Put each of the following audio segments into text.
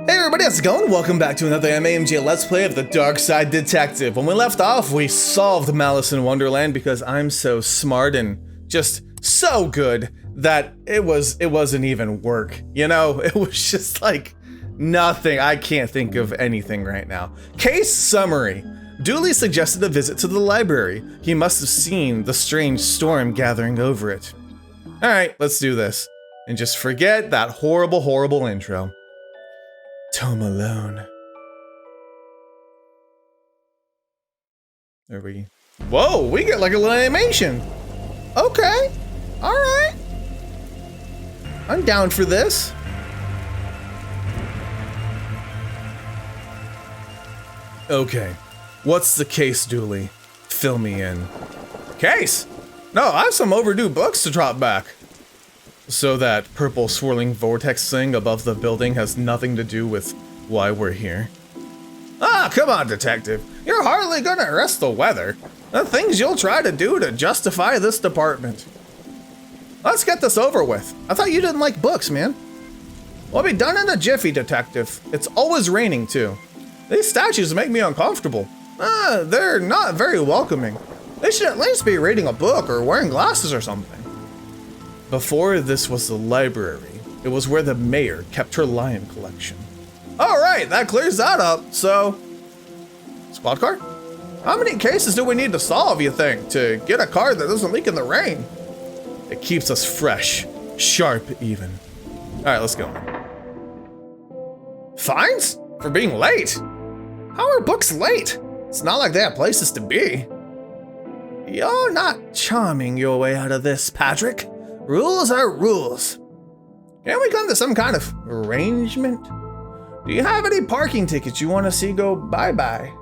Hey everybody, how's it going? Welcome back to another MAMJ Let's Play of the Darkside Detective. When we left off, we solved Malice in Wonderland because I'm so smart and just so good that it wasn't even work. You know, it was just like nothing. I can't think of anything right now. Case summary. Dooley suggested a visit to the library. He must have seen the strange storm gathering over it. Alright, let's do this. And just forget that horrible, horrible intro. Tome alone. There we... Whoa, we get like a little animation. Okay, alright. I'm down for this. Okay, what's the case, Dooley? Fill me in. Case? No, I have some overdue books to drop back. So that purple swirling vortex thing above the building has nothing to do with why we're here? Ah, come on, detective. You're hardly gonna arrest the weather. The things you'll try to do to justify this department. Let's get this over with. I thought you didn't like books, man. We'll be done in a jiffy, detective. It's always raining, too. These statues make me uncomfortable. They're not very welcoming. They should at least be reading a book or wearing glasses or something. Before this was the library, it was where the mayor kept her lion collection. All right, that clears that up, so... Squad car? How many cases do we need to solve, you think, to get a car that doesn't leak in the rain? It keeps us fresh, sharp even. All right, let's go. Fines? For being late? How are books late? It's not like they have places to be. You're not charming your way out of this, Patrick. Rules are rules. Can't we come to some kind of arrangement? Do you have any parking tickets you want to see go bye-bye?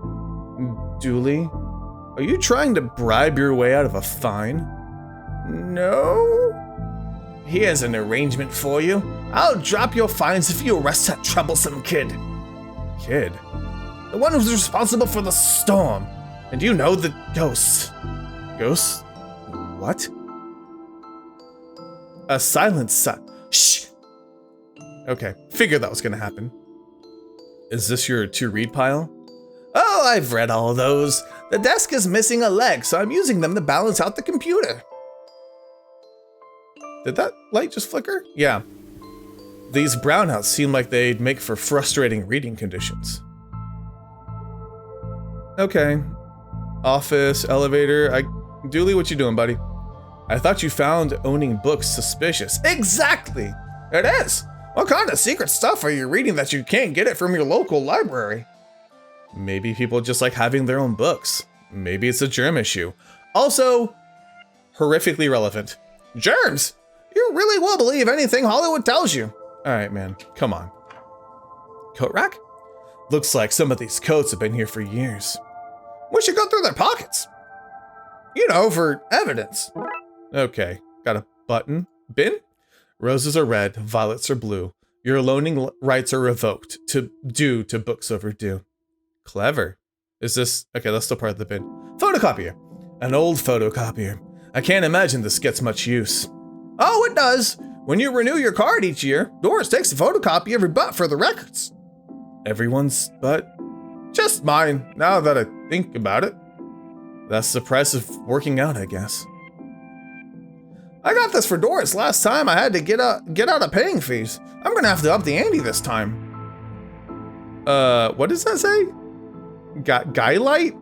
Dooley, are you trying to bribe your way out of a fine? No? Here's an arrangement for you. I'll drop your fines if you arrest that troublesome kid. Kid? The one who's responsible for the storm. And you know the ghosts. Ghosts? What? A silent Shh! Okay, figured that was gonna happen. Is this your to-read pile? Oh, I've read all of those. The desk is missing a leg, so I'm using them to balance out the computer. Did that light just flicker? Yeah. These brownouts seem like they'd make for frustrating reading conditions. Okay. Office, elevator, Dooley, what you doing, buddy? I thought you found owning books suspicious. Exactly! It is! What kind of secret stuff are you reading that you can't get it from your local library? Maybe people just like having their own books. Maybe it's a germ issue. Also, horrifically relevant. Germs! You really will believe anything Hollywood tells you. Alright, man, come on. Coat rack? Looks like some of these coats have been here for years. We should go through their pockets. You know, for evidence. Okay, got a button. Bin? Roses are red, violets are blue. Your loaning rights are revoked due to books overdue. Clever. Is this... Okay, that's still part of the bin. Photocopier. An old photocopier. I can't imagine this gets much use. Oh, it does. When you renew your card each year, Doris takes a photocopy every butt for the records. Everyone's butt? Just mine, now that I think about it. That's the price of working out, I guess. I got this for Doris last time I had to get out of paying fees. I'm gonna have to up the ante this time. What does that say? Guy light?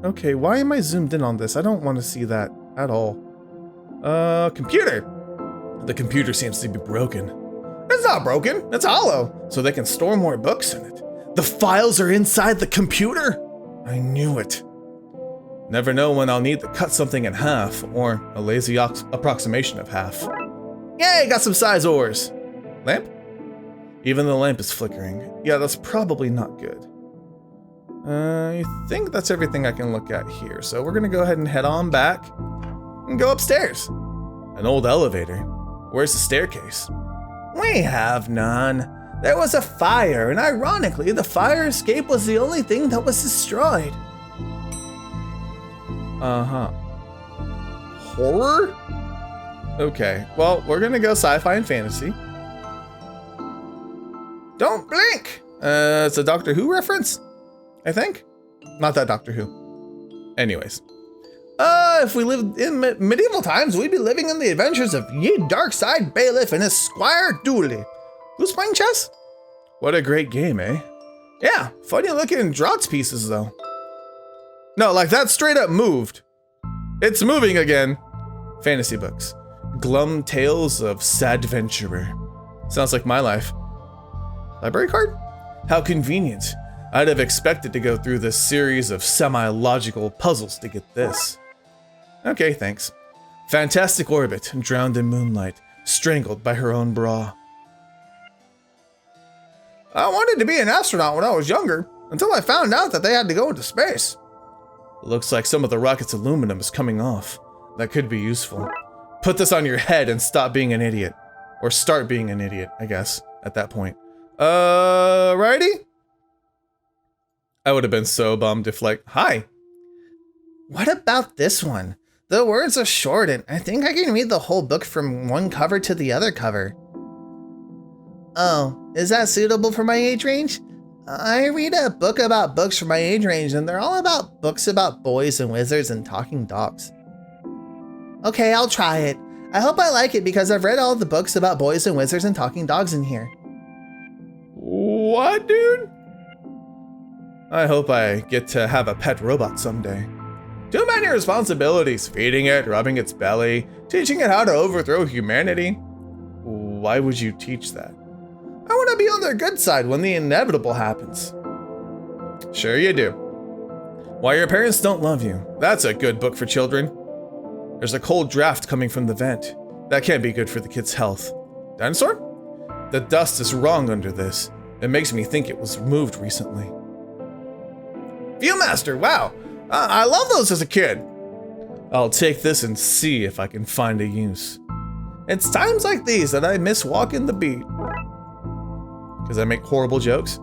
Okay, why am I zoomed in on this? I don't want to see that at all. Computer. The computer seems to be broken. It's not broken, it's hollow, so they can store more books in it. The files are inside the computer? I knew it. Never know when I'll need to cut something in half, or a lazy approximation of half. Yay, got some size ores. Lamp? Even the lamp is flickering. Yeah, that's probably not good. I think that's everything I can look at here, so we're gonna go ahead and head on back and go upstairs. An old elevator. Where's the staircase? We have none. There was a fire, and ironically, the fire escape was the only thing that was destroyed. Uh-huh. Horror? Okay, well, we're gonna go sci-fi and fantasy. Don't blink! It's a Doctor Who reference? I think? Not that Doctor Who. Anyways. If we lived in medieval times, we'd be living in the adventures of ye Darkside bailiff and his squire Dooley. Who's playing chess? What a great game, eh? Yeah, funny looking draughts pieces though. No, like that straight up moved. It's moving again. Fantasy books. Glum tales of sadventurer. Sounds like my life. Library card? How convenient. I'd have expected to go through this series of semi-logical puzzles to get this. Okay, thanks. Fantastic orbit, drowned in moonlight, strangled by her own bra. I wanted to be an astronaut when I was younger, until I found out that they had to go into space. Looks like some of the rocket's aluminum is coming off. That could be useful. Put this on your head and stop being an idiot. Or start being an idiot, I guess, at that point. Righty? I would have been so bummed if like, hi. What about this one? The words are short and I think I can read the whole book from one cover to the other cover. Oh, is that suitable for my age range? I read a book about books for my age range and they're all about books about boys and wizards and talking dogs. Okay, I'll try it. I hope I like it because I've read all the books about boys and wizards and talking dogs in here. What, dude? I hope I get to have a pet robot someday. Too many responsibilities, feeding it, rubbing its belly, teaching it how to overthrow humanity. Why would you teach that? I want to be on their good side when the inevitable happens. Sure you do. Why your parents don't love you. That's a good book for children. There's a cold draft coming from the vent. That can't be good for the kid's health. Dinosaur? The dust is wrong under this. It makes me think it was moved recently. Viewmaster, wow. I love those as a kid. I'll take this and see if I can find a use. It's times like these that I miss walking the beat. Because I make horrible jokes?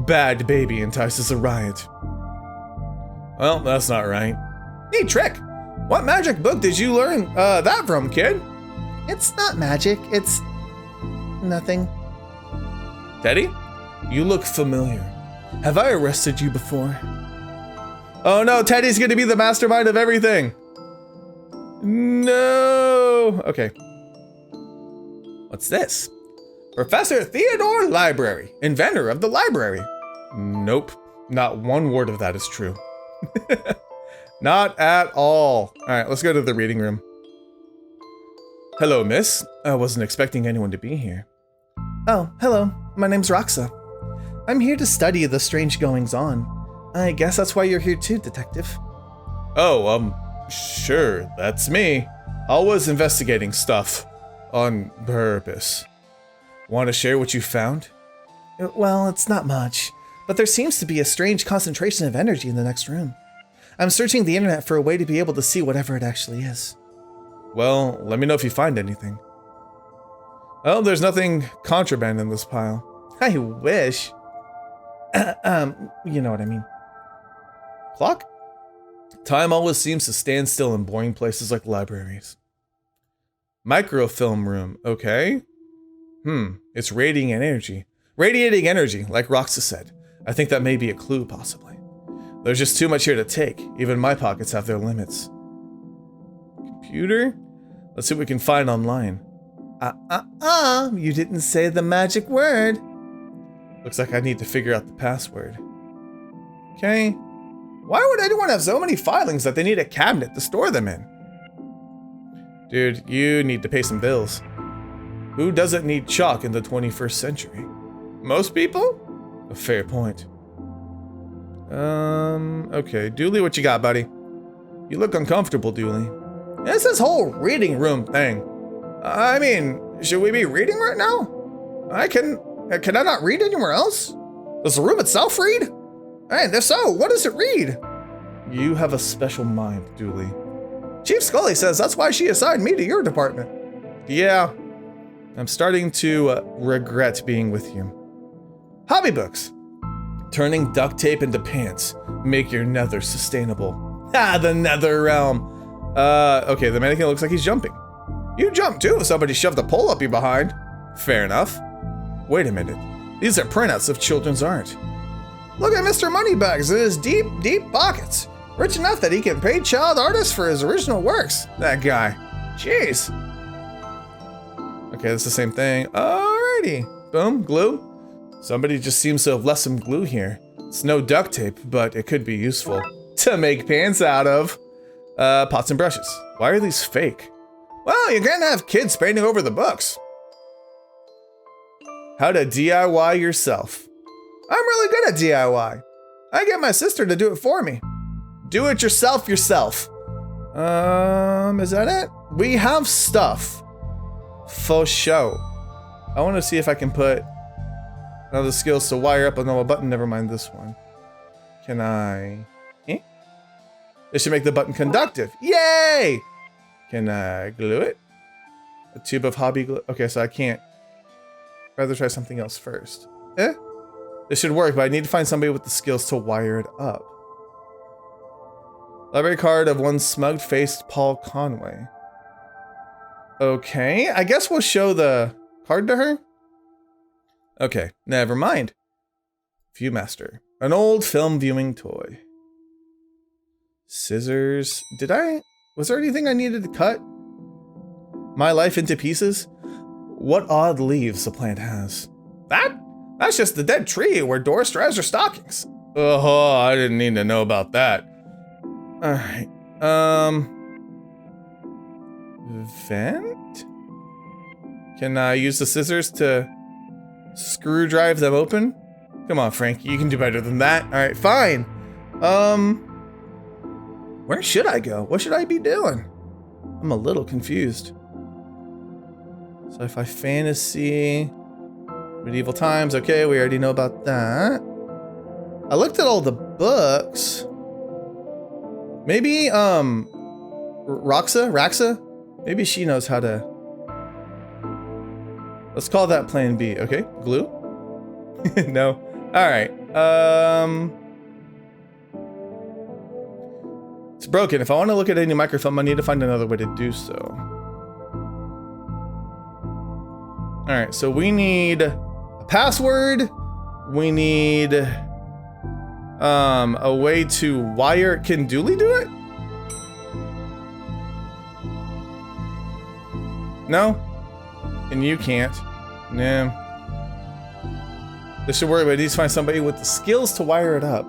Bad baby entices a riot. Well, that's not right. Neat trick. What magic book did you learn that from, kid? It's not magic, it's nothing. Teddy? You look familiar. Have I arrested you before? Oh no, Teddy's gonna be the mastermind of everything. No. Okay. What's this? Professor Theodore Library, inventor of the library. Nope, not one word of that is true. Not at all. All right, let's go to the reading room. Hello, miss. I wasn't expecting anyone to be here. Oh, hello. My name's Roxa. I'm here to study the strange goings-on. I guess that's why you're here too, detective. Oh, sure, that's me. Always investigating stuff. On purpose. Want to share what you found? Well, it's not much, but there seems to be a strange concentration of energy in the next room. I'm searching the internet for a way to be able to see whatever it actually is. Well, let me know if you find anything. Oh, there's nothing contraband in this pile. I wish. You know what I mean. Clock? Time always seems to stand still in boring places like libraries. Microfilm room, okay. It's radiating energy. Radiating energy, like Roxa said. I think that may be a clue, possibly. There's just too much here to take. Even my pockets have their limits. Computer? Let's see what we can find online. You didn't say the magic word. Looks like I need to figure out the password. Okay. Why would anyone have so many filings that they need a cabinet to store them in? Dude, you need to pay some bills. Who doesn't need chalk in the 21st century? Most people? A fair point. Okay. Dooley, what you got, buddy? You look uncomfortable, Dooley. It's this whole reading room thing. I mean, should we be reading right now? Can I not read anywhere else? Does the room itself read? And if so, what does it read? You have a special mind, Dooley. Chief Scully says that's why she assigned me to your department. Yeah, I'm starting to regret being with you. Hobby books. Turning duct tape into pants. Make your nether sustainable. The nether realm. Okay, the mannequin looks like he's jumping. You jump too if somebody shoved a pole up your behind. Fair enough. Wait a minute. These are printouts of children's art. Look at Mr. Moneybags in his deep, deep pockets. Rich enough that he can pay child artists for his original works. That guy. Jeez. Okay, that's the same thing. Alrighty. Boom, glue. Somebody just seems to have left some glue here. It's no duct tape, but it could be useful to make pants out of. Pots and brushes. Why are these fake? Well, you're gonna have kids painting over the books. How to DIY yourself. I'm really good at DIY. I get my sister to do it for me. Do it yourself. Is that it? We have stuff. For show. I want to see if I can put another skills to wire up another button. Never mind this one. Can I? This should make the button conductive. Yay! Can I glue it? A tube of hobby glue. Okay, so I can't. I'd rather try something else first. This should work, but I need to find somebody with the skills to wire it up. Library card of one smug-faced Paul Conway. Okay, I guess we'll show the card to her. Okay, never mind. Viewmaster. An old film viewing toy. Scissors. Was there anything I needed to cut? My life into pieces? What odd leaves the plant has. That's just the dead tree where Doris dries her stockings. Oh, I didn't need to know about that. Alright. Vent? Can I use the scissors to screw drive them open? Come on, Frank, you can do better than that. Alright, fine. Where should I go? What should I be doing? I'm a little confused. Sci-fi fantasy. Medieval times. Okay, we already know about that. I looked at all the books. Maybe, Raxa? Maybe she knows how to... Let's call that plan B, okay? Glue? No. Alright, it's broken. If I want to look at any microfilm, I need to find another way to do so. Alright, so we need a password. We need a way to wire. Can Dooley do it? No? And you can't. Nah. This should work, but I need to find somebody with the skills to wire it up.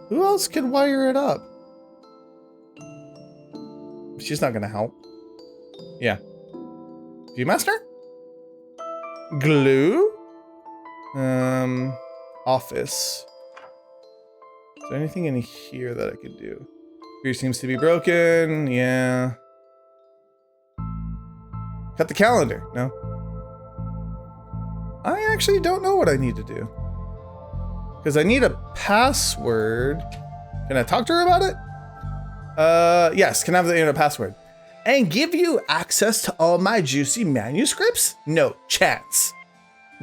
Who else can wire it up? She's not gonna help. Yeah. Viewmaster? Glue? Office. Is there anything in here that I could do? Here seems to be broken. Yeah. Cut the calendar. No. I actually don't know what I need to do. Because I need a password. Can I talk to her about it? Yes, can I have the internet password? And give you access to all my juicy manuscripts? No chance.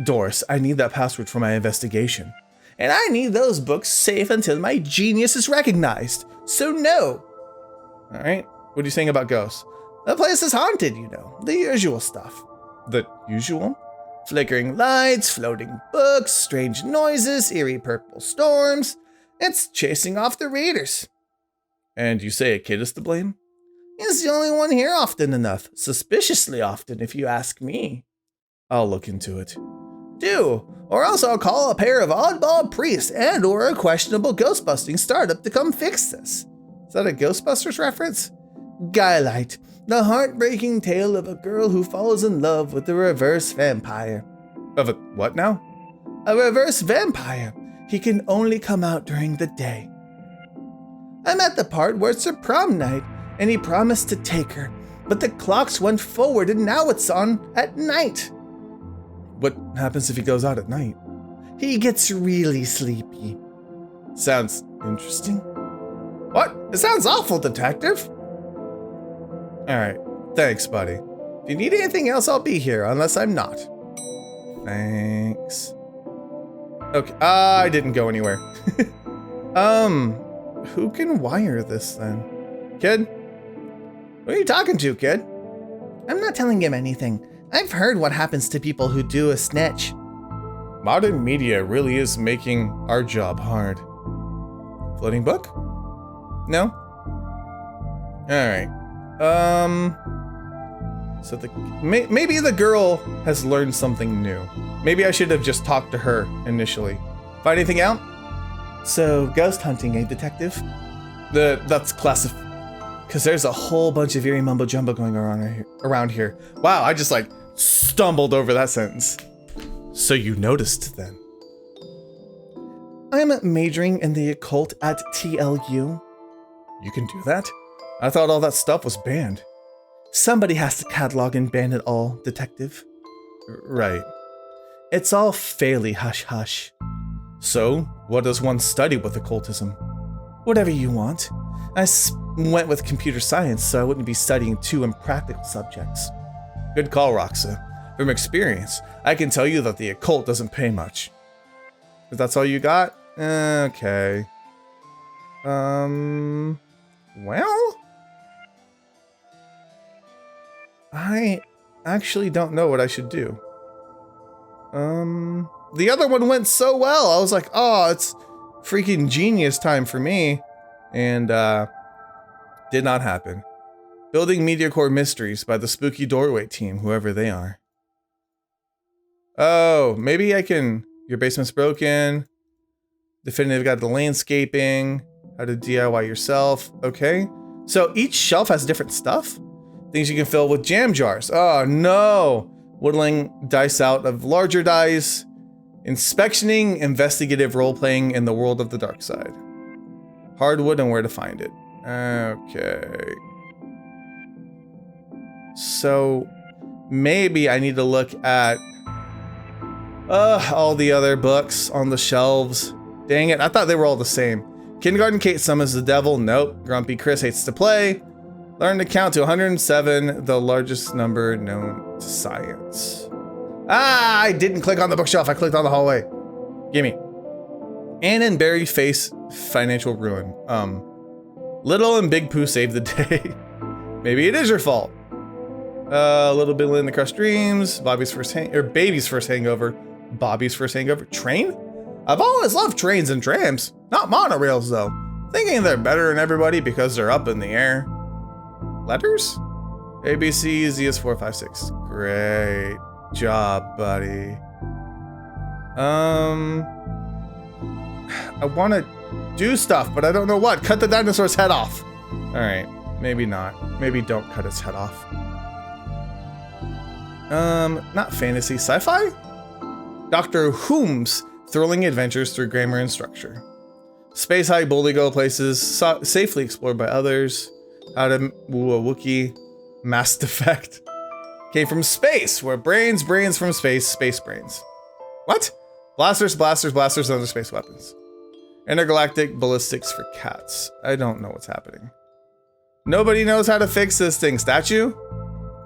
Doris, I need that password for my investigation. And I need those books safe until my genius is recognized. So no. All right, what are you saying about ghosts? The place is haunted, you know, the usual stuff. The usual? Flickering lights, floating books, strange noises, eerie purple storms. It's chasing off the readers. And you say a kid is to blame? He's the only one here often enough. Suspiciously often, if you ask me. I'll look into it. Do, or else I'll call a pair of oddball priests and or a questionable ghostbusting startup to come fix this. Is that a Ghostbusters reference? Guylight, the heartbreaking tale of a girl who falls in love with a reverse vampire. Of a what now? A reverse vampire. He can only come out during the day. I'm at the part where it's her prom night, and he promised to take her, but the clocks went forward and now it's on at night. What happens if he goes out at night? He gets really sleepy. Sounds interesting. What? It sounds awful, detective. Alright, thanks, buddy. If you need anything else, I'll be here, unless I'm not. Thanks. Okay, I didn't go anywhere. Who can wire this then? Kid? Who are you talking to, kid? I'm not telling him anything. I've heard what happens to people who do a snitch. Modern media really is making our job hard. Floating book? No? Alright. So maybe the girl has learned something new. Maybe I should have just talked to her initially. Find anything out? So, ghost hunting, eh, detective? That's classic. Because there's a whole bunch of eerie mumbo jumbo going around here. Wow, I just like stumbled over that sentence. So you noticed then? I'm majoring in the occult at TLU. You can do that? I thought all that stuff was banned. Somebody has to catalog and ban it all, detective. Right. It's all fairly hush-hush. So, what does one study with occultism? Whatever you want. I went with computer science, so I wouldn't be studying too impractical subjects. Good call, Roxa. From experience, I can tell you that the occult doesn't pay much. If that's all you got? Okay. Well? I actually don't know what I should do. The other one went so well. I was like, oh, it's freaking genius time for me. And, did not happen. Building Media Core Mysteries by the Spooky Doorway team, whoever they are. Oh, maybe I can... Your basement's broken. Definitive Guide to Landscaping. How to DIY yourself. Okay. So each shelf has different stuff. Things you can fill with jam jars. Oh, no. Whittling dice out of larger dice. Inspectioning investigative role-playing in the world of the Darkside. Hardwood and where to find it. Okay. So maybe I need to look at all the other books on the shelves. Dang it, I thought they were all the same. Kindergarten Kate summons the devil. Nope. Grumpy Chris hates to play. Learn to count to 107, the largest number known to science. Ah, I didn't click on the bookshelf. I clicked on the hallway. Gimme. Ann and Barry face financial ruin. Little and Big Pooh saved the day. Maybe it is your fault. Little Billy in the Crushed Dreams. Baby's first hangover. Bobby's first hangover. Train? I've always loved trains and trams. Not monorails, though. Thinking they're better than everybody because they're up in the air. Letters? ABC, ZS456. Great job, buddy. I want to do stuff, but I don't know what. Cut the dinosaur's head off. All right, maybe not. Maybe don't cut its head off. Not fantasy, sci-fi? Dr. Whom's thrilling adventures through grammar and structure. Space high boldly go places, safely explored by others. How to woo a Wookiee. Mass Defect. Came from space, where brains from space, space brains. What? Blasters, and other space weapons. Intergalactic ballistics for cats. I don't know what's happening. Nobody knows how to fix this thing. Statue?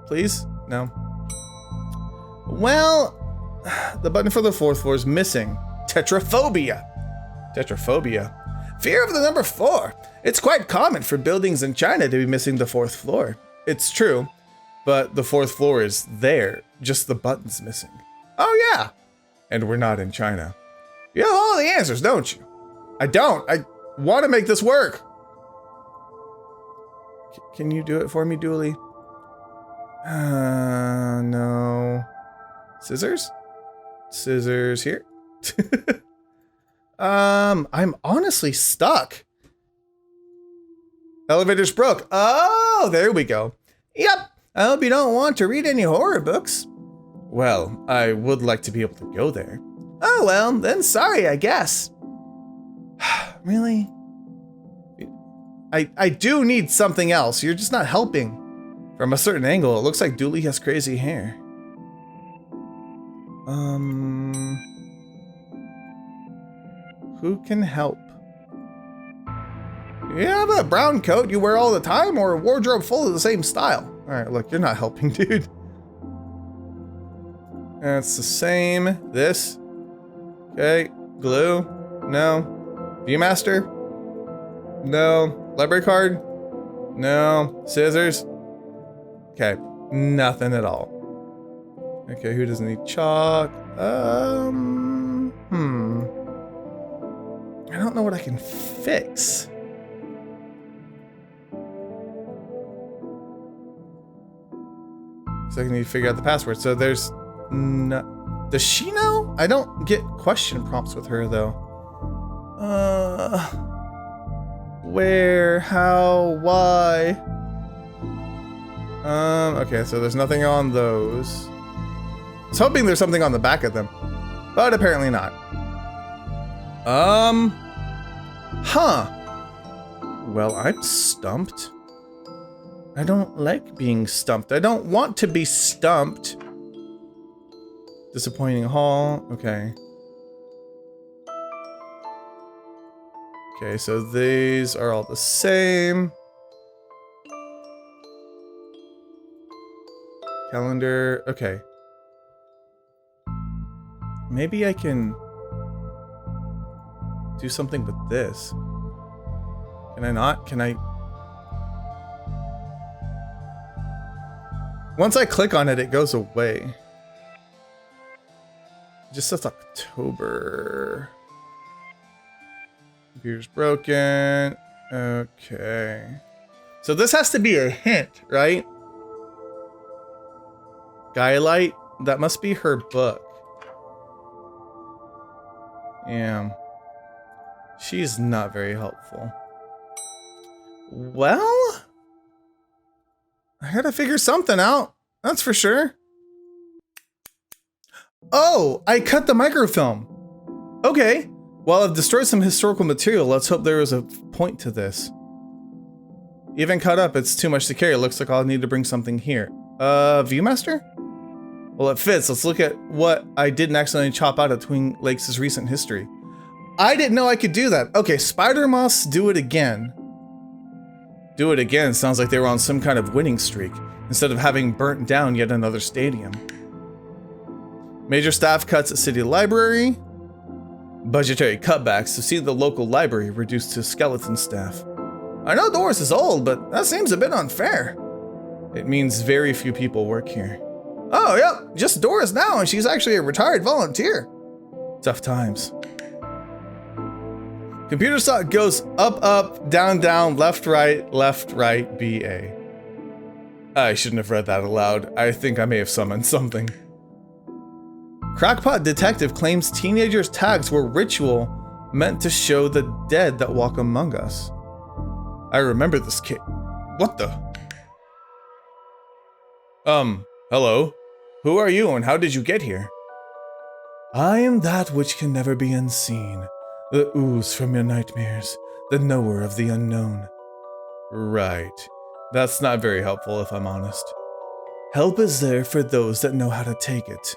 Please? No. Well, the button for the fourth floor is missing. Tetraphobia. Tetraphobia. Fear of the number 4. It's quite common for buildings in China to be missing the fourth floor. It's true, but the fourth floor is there. Just the button's missing. Oh yeah. And we're not in China. You have all the answers, don't you? I don't. I want to make this work. Can you do it for me, Dooley? No. Scissors? Scissors here. I'm honestly stuck. Elevator's broke. Oh, there we go. Yep. I hope you don't want to read any horror books. Well, I would like to be able to go there. Oh, well, then sorry, I guess. Really? I do need something else. You're just not helping. From a certain angle, it looks like Dooley has crazy hair. Who can help? You have a brown coat you wear all the time or a wardrobe full of the same style? All right, look, you're not helping, dude. That's the same. This. Okay. Glue. No. Viewmaster. No. Library card. No. Scissors. Okay. Nothing at all. Okay, who doesn't need chalk? I don't know what I can fix. So I need to figure out the password. So there's no... Does she know? I don't get question prompts with her, though. Where? How? Why? Okay, so there's nothing on those. I was hoping there's something on the back of them, but apparently not. Huh. Well, I'm stumped. I don't like being stumped. I don't want to be stumped. Disappointing haul. Okay. Okay, so these are all the same. Calendar. Okay. Maybe I can do something with this. Can I not? Can I? Once I click on it, it goes away. It just says October. Computer's broken. Okay. So this has to be a hint, right? Skylight? That must be her book. Yeah. She's not very helpful. Well, I gotta figure something out. That's for sure. Oh, I cut the microfilm. Okay. Well, I've destroyed some historical material. Let's hope there is a point to this. Even cut up, it's too much to carry. It looks like I'll need to bring something here. Viewmaster? Well, it fits. Let's look at what I didn't accidentally chop out of Twin Lakes' recent history. I didn't know I could do that. Okay, Spider Moss, do it again. Do it again sounds like they were on some kind of winning streak, instead of having burnt down yet another stadium. Major staff cuts at City Library. Budgetary cutbacks to see the local library reduced to skeleton staff. I know Doris is old, but that seems a bit unfair. It means very few people work here. Oh, yep, just Doris now, and she's actually a retired volunteer. Tough times. Computer stock goes up, up, down, down, left, right, BA. I shouldn't have read that aloud. I think I may have summoned something. Crackpot detective claims teenagers' tags were ritual meant to show the dead that walk among us. I remember this kid. What the? Hello? Who are you and how did you get here? I am that which can never be unseen. The ooze from your nightmares. The knower of the unknown. Right. That's not very helpful if I'm honest. Help is there for those that know how to take it.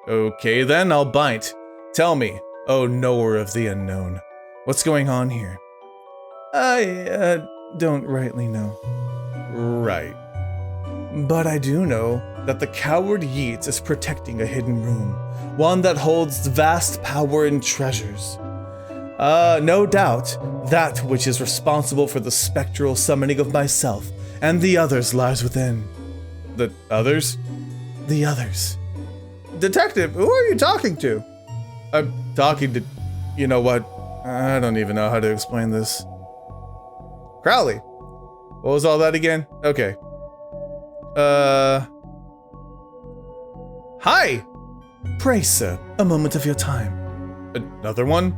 Okay then, I'll bite. Tell me, oh knower of the unknown, what's going on here? I, don't rightly know. Right. But I do know that the coward Yeats is protecting a hidden room, one that holds vast power and treasures. No doubt, that which is responsible for the spectral summoning of myself and the others lies within. The others? The others. Detective, who are you talking to? I'm talking to... You know what? I don't even know how to explain this. Crowley. What was all that again? Okay. Hi! Pray, sir, a moment of your time. Another one?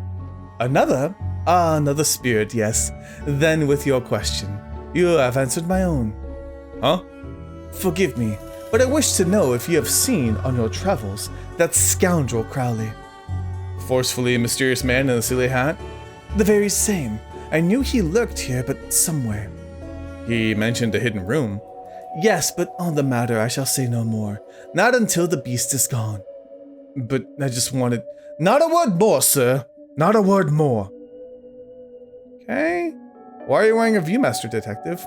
Another? Ah, another spirit, yes. Then with your question. You have answered my own. Huh? Forgive me, but I wish to know if you have seen on your travels that scoundrel Crowley. Forcefully mysterious man in a silly hat? The very same. I knew he lurked here, but somewhere. He mentioned a hidden room. Yes, but on the matter I shall say no more. Not until the beast is gone. But I just wanted... Not a word more, sir. Not a word more. Okay. Why are you wearing a Viewmaster, detective?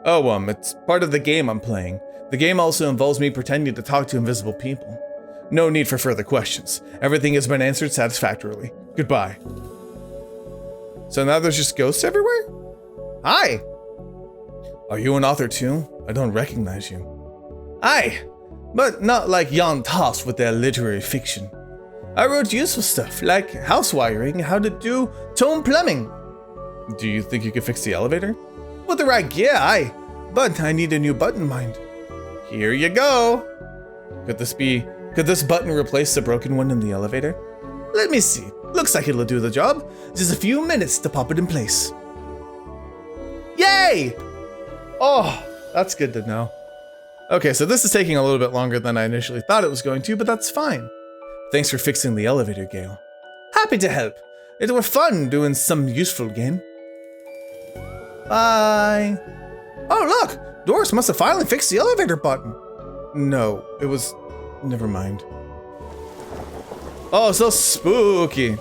Oh, it's part of the game I'm playing. The game also involves me pretending to talk to invisible people. No need for further questions. Everything has been answered satisfactorily. Goodbye. So now there's just ghosts everywhere? Hi! Are you an author too? I don't recognize you. Hi! But not like Jan Toss with their literary fiction. I wrote useful stuff like house wiring, how to do tone plumbing. Do you think you could fix the elevator? With the right gear, aye. But I need a new button mind. Here you go. Could this button replace the broken one in the elevator? Let me see. Looks like it'll do the job. Just a few minutes to pop it in place. Yay! Oh, that's good to know. Okay, so this is taking a little bit longer than I initially thought it was going to, but that's fine. Thanks for fixing the elevator, Gale. Happy to help. It was fun doing some useful game. Bye. Oh, look! Doris must have finally fixed the elevator button. No, it was... Never mind. Oh, so spooky.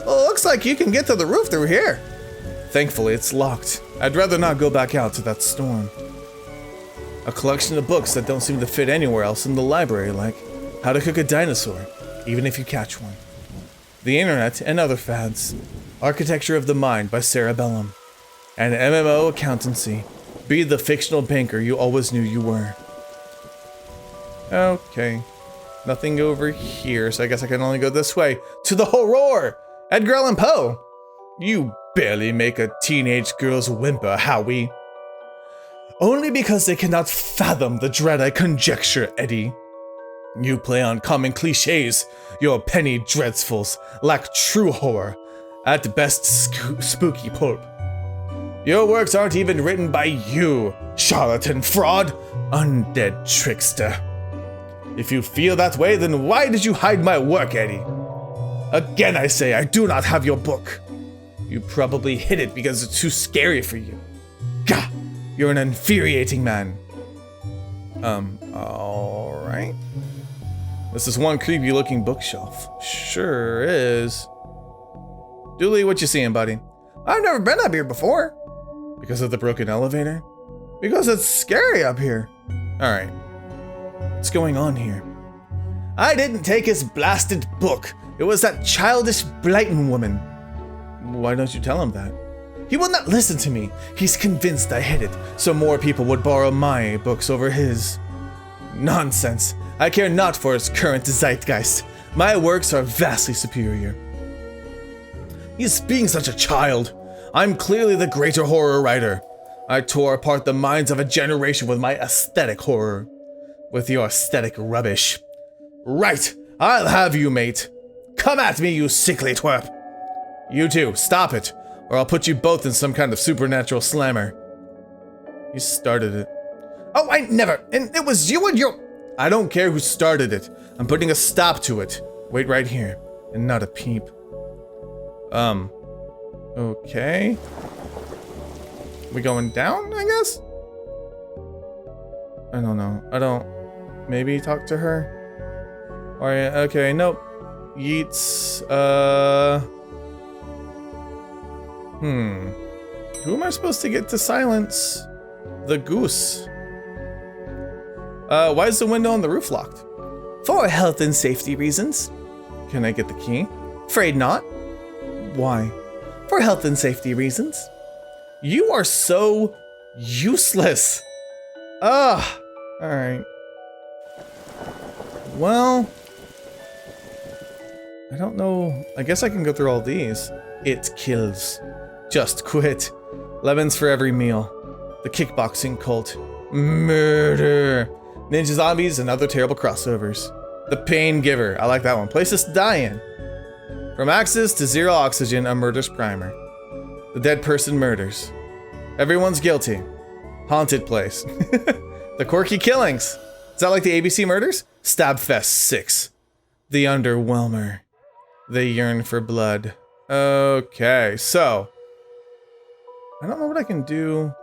Well, looks like you can get to the roof through here. Thankfully, it's locked. I'd rather not go back out to that storm. A collection of books that don't seem to fit anywhere else in the library, like How to Cook a Dinosaur, even if you catch one. The Internet and Other Fads. Architecture of the Mind by Sarah Bellum. And MMO Accountancy. Be the fictional banker you always knew you were. Okay. Nothing over here, so I guess I can only go this way. To the horror! Edgar Allan Poe! You barely make a teenage girl's whimper, Howie. Only because they cannot fathom the dread I conjecture, Eddie. You play on common cliches. Your penny dreadfuls lack true horror. At best, spooky pulp. Your works aren't even written by you, charlatan fraud, undead trickster. If you feel that way, then why did you hide my work, Eddie? Again, I say, I do not have your book. You probably hid it because it's too scary for you. Gah! You're an infuriating man. Alright. This is one creepy looking bookshelf. Sure is. Dooley, what you seeing, buddy? I've never been up here before. Because of the broken elevator? Because it's scary up here. Alright. What's going on here? I didn't take his blasted book. It was that childish Blighton woman. Why don't you tell him that? He will not listen to me. He's convinced I hid it, so more people would borrow my books over his. Nonsense. I care not for his current zeitgeist. My works are vastly superior. He's being such a child. I'm clearly the greater horror writer. I tore apart the minds of a generation with my aesthetic horror. With your aesthetic rubbish. Right, I'll have you, mate. Come at me, you sickly twerp. You two, stop it, or I'll put you both in some kind of supernatural slammer. You started it. Oh, I never, and it was you and your... I don't care who started it. I'm putting a stop to it. Wait right here, and not a peep. Okay. We going down, I guess? I don't know. Maybe talk to her? Alright, okay, nope. Yeets, Who am I supposed to get to silence? The goose. Why is the window on the roof locked? For health and safety reasons. Can I get the key? Afraid not. Why? For health and safety reasons. You are so useless. Ugh. Alright. Well, I don't know. I guess I can go through all these. It kills. Just quit. Lemons for every meal. The kickboxing cult. Murder. Ninja zombies and other terrible crossovers. The pain giver. I like that one. Places to die in. From axes to zero oxygen, a murder's primer. The dead person murders. Everyone's guilty. Haunted place. The quirky killings. Is that like the ABC murders? Stabfest 6. The underwhelmer. They yearn for blood. Okay, so. I don't know what I can do.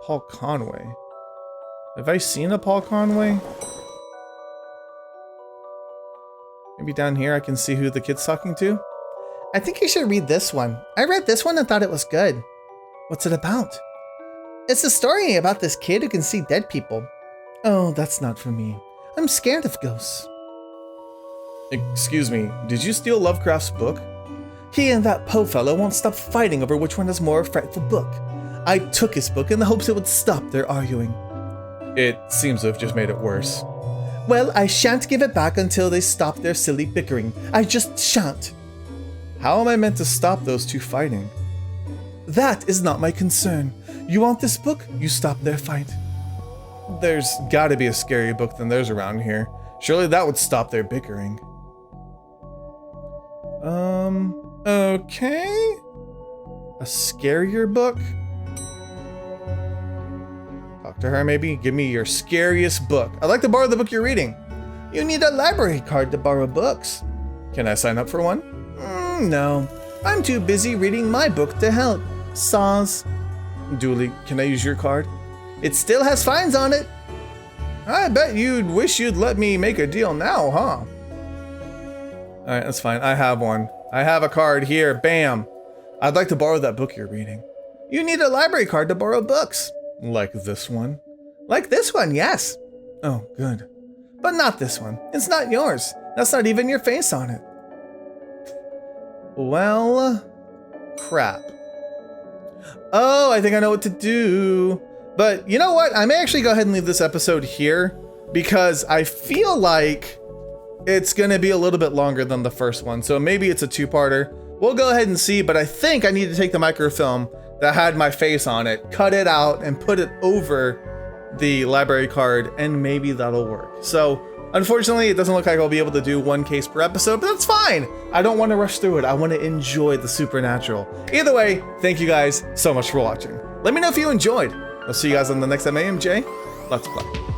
Paul Conway. Have I seen a Paul Conway? Maybe down here I can see who the kid's talking to? I think you should read this one. I read this one and thought it was good. What's it about? It's a story about this kid who can see dead people. Oh, that's not for me. I'm scared of ghosts. Excuse me, did you steal Lovecraft's book? He and that Poe fellow won't stop fighting over which one is more frightful book. I took his book in the hopes it would stop their arguing. It seems to have just made it worse. Well, I shan't give it back until they stop their silly bickering. I just shan't. How am I meant to stop those two fighting? That is not my concern. You want this book? You stop their fight. There's gotta be a scarier book than theirs around here. Surely that would stop their bickering. Okay. A scarier book? Talk to her maybe? Give me your scariest book. I'd like to borrow the book you're reading. You need a library card to borrow books. Can I sign up for one? No. I'm too busy reading my book to help. Saws. Dooley, can I use your card? It still has fines on it. I bet you'd wish you'd let me make a deal now, huh? Alright, that's fine. I have one. I have a card here. Bam. I'd like to borrow that book you're reading. You need a library card to borrow books. Like this one? Like this one, yes. Oh, good. But not this one. It's not yours. That's not even your face on it. Well, crap. Oh, I think I know what to do. But you know what? I may actually go ahead and leave this episode here because I feel like it's going to be a little bit longer than the first one. So maybe it's a two-parter. We'll go ahead and see, but I think I need to take the microfilm that had my face on it, cut it out, and put it over the library card, and maybe that'll work. So unfortunately, it doesn't look like I'll be able to do one case per episode, but that's fine. I don't want to rush through it. I want to enjoy the supernatural. Either way, thank you guys so much for watching. Let me know if you enjoyed. I'll see you guys on the next MAMJ. Let's play.